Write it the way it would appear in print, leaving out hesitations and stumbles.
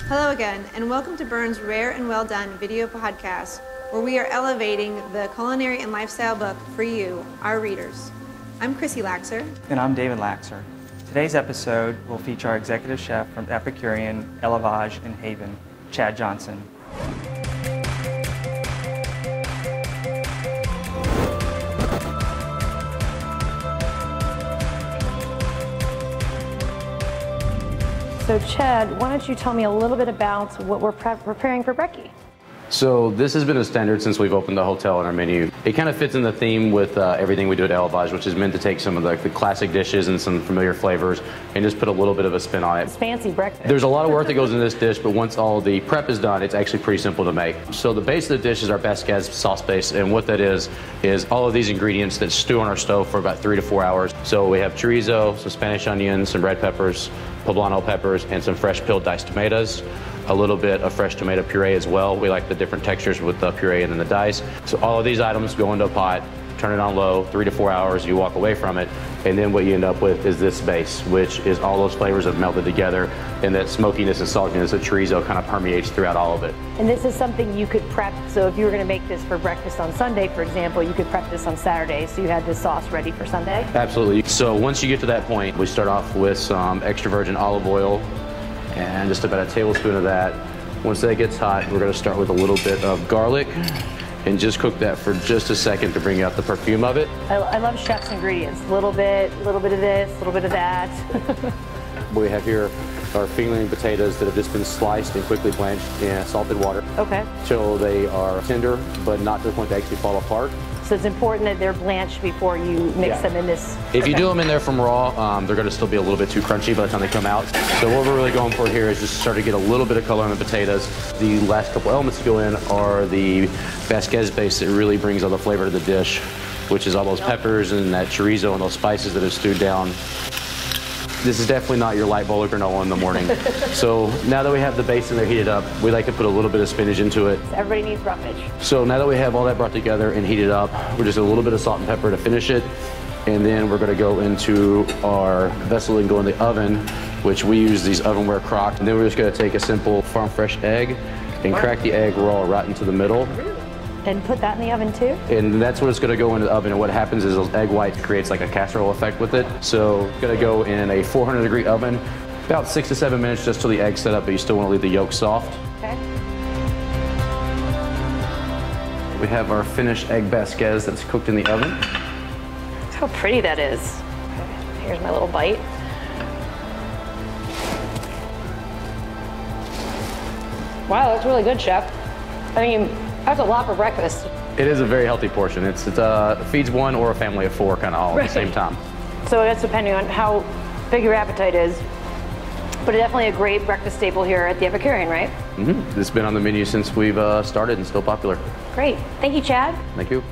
Hello again, and welcome to Bern's Rare and Well Done video podcast, where we are elevating the culinary and lifestyle book for you, our readers. I'm Chrissy Laxer. And I'm David Laxer. Today's episode will feature our executive chef from Epicurean, Elevage, and Haven, Chad Johson. So Chad, why don't you tell me a little bit about what we're preparing for brekkie? So this has been a standard since we've opened the hotel on our menu. It kind of fits in the theme with everything we do at Elevage, which is meant to take some of the classic dishes and some familiar flavors and just put a little bit of a spin on it. It's fancy breakfast. There's a lot of work that goes into this dish, but once all the prep is done, it's actually pretty simple to make. So the base of the dish is our Basquaise sauce base, and what that is all of these ingredients that stew on our stove for about 3 to 4 hours. So we have chorizo, some Spanish onions, some red peppers, poblano peppers, and some fresh peeled diced tomatoes. A little bit of fresh tomato puree as well. We like the different textures with the puree and then the dice. So all of these items go into a pot, turn it on low, 3 to 4 hours, you walk away from it, and then what you end up with is this base, which is all those flavors have melted together, and that smokiness and saltiness of chorizo kind of permeates throughout all of it. And this is something you could prep, so if you were gonna make this for breakfast on Sunday, for example, you could prep this on Saturday, so you had this sauce ready for Sunday? Absolutely. So once you get to that point, we start off with some extra virgin olive oil, and just about a tablespoon of that. Once that gets hot, we're gonna start with a little bit of garlic and just cook that for just a second to bring out the perfume of it. I love chef's ingredients. A little bit of this, a little bit of that. What we have here are fingering potatoes that have just been sliced and quickly blanched in salted water. Okay. Till they are tender, but not to the point they actually fall apart. So it's important that they're blanched before you mix them in this. If you do them in there from raw, they're gonna still be a little bit too crunchy by the time they come out. So what we're really going for here is just start to get a little bit of color on the potatoes. The last couple elements to go in are the Basquaise base that really brings all the flavor to the dish, which is all those peppers and that chorizo and those spices that have stewed down. This is definitely not your light bowl of granola in the morning. So now that we have the base in there heated up, we like to put a little bit of spinach into it. Everybody needs roughage. So now that we have all that brought together and heated up, we're just a little bit of salt and pepper to finish it. And then we're gonna go into our vessel and go in the oven, which we use these ovenware crocks. And then we're just gonna take a simple farm fresh egg and crack the egg raw right into the middle. And put that in the oven too? And that's what it's gonna go into the oven, and what happens is those egg whites creates like a casserole effect with it. So gonna go in a 400-degree oven, about 6 to 7 minutes just till the egg's set up, but you still wanna leave the yolk soft. Okay. We have our finished egg Basquaise that's cooked in the oven. Look how pretty that is. Okay. Here's my little bite. Wow, that's really good, Chef. I mean, that's a lot for breakfast. It is a very healthy portion. It feeds one or a family of 4 kind of all at the same time. So that's depending on how big your appetite is. But definitely a great breakfast staple here at the Epicurean, right? Mm-hmm. It's been on the menu since we've started and still popular. Great. Thank you, Chad. Thank you.